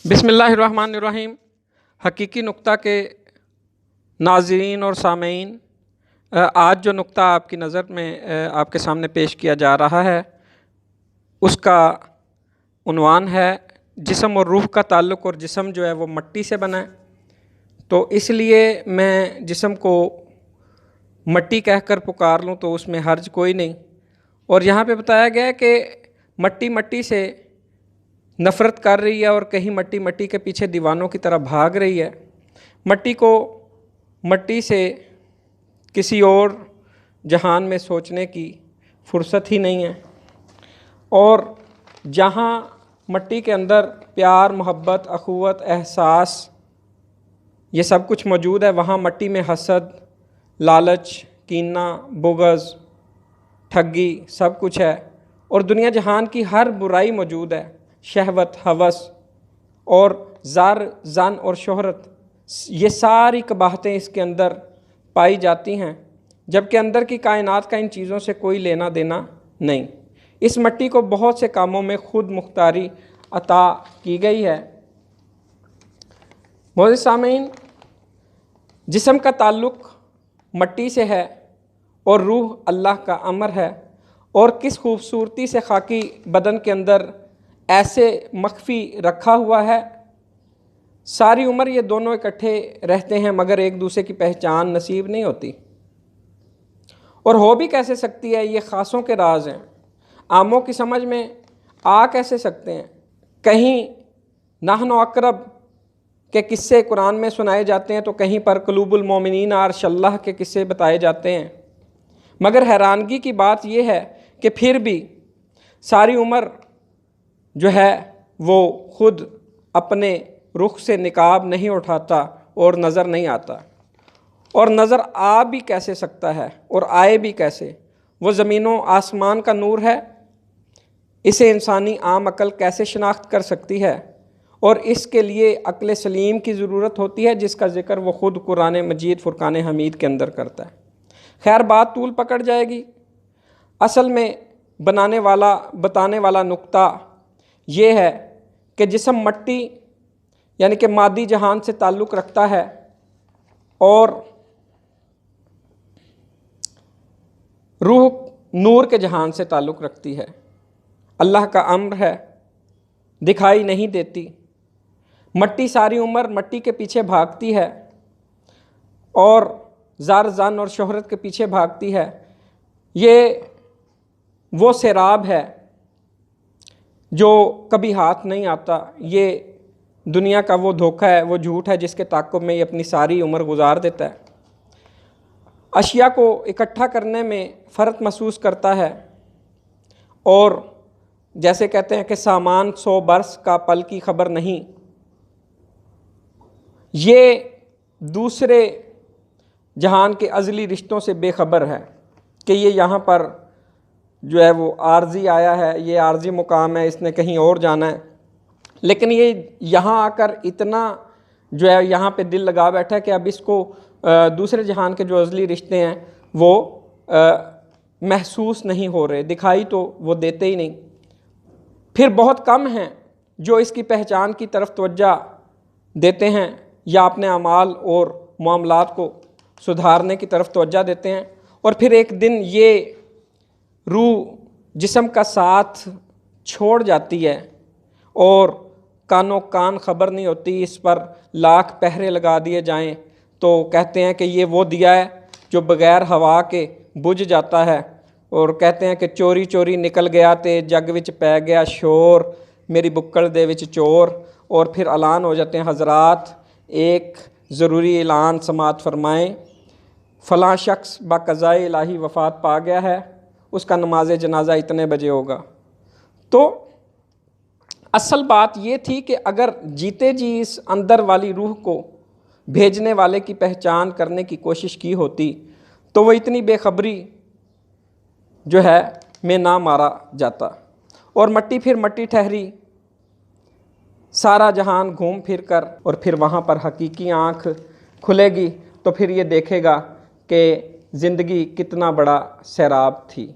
बिस्मिल्लाहिर्रहमानिर्रहीम। हकीकी नुक्ता के नाज़रीन और सामीन, आज जो नुक्ता आपकी नज़र में आपके सामने पेश किया जा रहा है उसका उन्वान है जिस्म और रूह का ताल्लुक़। और जिस्म जो है वो मिट्टी से बना है, तो इसलिए मैं जिस्म को मिट्टी कहकर पुकार लूँ तो उसमें हर्ज कोई नहीं। और यहाँ पे बताया गया है कि मिट्टी मिट्टी से नफ़रत कर रही है और कहीं मिट्टी मिट्टी के पीछे दीवानों की तरह भाग रही है। मिट्टी को मिट्टी से किसी और जहान में सोचने की फुर्सत ही नहीं है। और जहाँ मिट्टी के अंदर प्यार, मोहब्बत, अखुवत, एहसास ये सब कुछ मौजूद है, वहाँ मिट्टी में हसद, लालच, कीना, बुग़्ज़, ठगी सब कुछ है। और दुनिया जहान की हर बुराई मौजूद है। शहवत, हवस और ज़र, ज़न और शोहरत, ये सारी कबाहतें इसके अंदर पाई जाती हैं, जबकि अंदर की कायनात का इन चीज़ों से कोई लेना देना नहीं। इस मिट्टी को बहुत से कामों में खुद मुख्तारी अता की गई है। मोअज़्ज़िज़ सामीन, जिस्म का ताल्लुक़ मिट्टी से है और रूह अल्लाह का अमर है। और किस खूबसूरती से खाकी बदन के अंदर ऐसे मख्फी रखा हुआ है। सारी उम्र ये दोनों इकट्ठे रहते हैं मगर एक दूसरे की पहचान नसीब नहीं होती। और हो भी कैसे सकती है, ये ख़ासों के राज हैं, आमों की समझ में आ कैसे सकते हैं। कहीं नहनो अक़रब के किस्से कुरान में सुनाए जाते हैं तो कहीं पर क़ुलूबुल मोमिनीन अर्शल्लाह के किस्से बताए जाते हैं। मगर हैरानगी की बात यह है कि फिर भी सारी उम्र जो है वो ख़ुद अपने रुख से निकाब नहीं उठाता और नज़र नहीं आता। और नज़र आ भी कैसे सकता है और आए भी कैसे, वो ज़मीनों आसमान का नूर है, इसे इंसानी आम अकल कैसे शनाख्त कर सकती है। और इसके लिए अक्ल सलीम की ज़रूरत होती है, जिसका ज़िक्र वो ख़ुद कुरान मजीद फ़ुरक़ान हमीद के अंदर करता है। खैर, बात तूल पकड़ जाएगी। असल में बताने वाला नुक्ता ये है कि जिस्म मिट्टी यानी कि मादी जहान से ताल्लुक़ रखता है और रूह नूर के जहान से ताल्लुक़ रखती है। अल्लाह का अम्र है, दिखाई नहीं देती। मिट्टी सारी उम्र मिट्टी के पीछे भागती है और ज़र, ज़न और शोहरत के पीछे भागती है। ये वो सैराब है जो कभी हाथ नहीं आता। ये दुनिया का वो धोखा है, वो झूठ है जिसके ताक़ुब में ये अपनी सारी उम्र गुजार देता है। अशिया को इकट्ठा करने में फ़र्क महसूस करता है और जैसे कहते हैं कि सामान 100 बरस का पल की खबर नहीं। ये दूसरे जहान के अज़ली रिश्तों से बेखबर है कि ये यहाँ पर जो है वो आर्जी आया है, ये आर्जी मुकाम है, इसने कहीं और जाना है। लेकिन ये यहाँ आकर इतना जो है यहाँ पे दिल लगा बैठा है कि अब इसको दूसरे जहान के जो अज़ली रिश्ते हैं वो महसूस नहीं हो रहे, दिखाई तो वो देते ही नहीं। फिर बहुत कम हैं जो इसकी पहचान की तरफ तवज्जो देते हैं या अपने अमाल और मामलात को सुधारने की तरफ तवज्जो देते हैं। और फिर एक दिन ये रूह जिस्म का साथ छोड़ जाती है और कानों कान खबर नहीं होती। इस पर लाख पहरे लगा दिए जाएं तो कहते हैं कि ये वो दिया है जो बग़ैर हवा के बुझ जाता है। और कहते हैं कि चोरी चोरी निकल गया ते जग विच पै गया शोर, मेरी बुक्कल दे विच चोर। और फिर ऐलान हो जाते हैं, हज़रात एक ज़रूरी ऐलान समात फ़रमाएँ, फ़लाँ शख्स बाक़ज़ाए इलाही वफ़ात पा गया है, उसका नमाज जनाजा इतने बजे होगा। तो असल बात ये थी कि अगर जीते जी इस अंदर वाली रूह को भेजने वाले की पहचान करने की कोशिश की होती तो वो इतनी बेखबरी जो है में ना मारा जाता। और मिट्टी फिर मिट्टी ठहरी, सारा जहान घूम फिर कर और फिर वहाँ पर हकीकी आँख खुलेगी तो फिर ये देखेगा कि ज़िंदगी कितना बड़ा सैराब थी।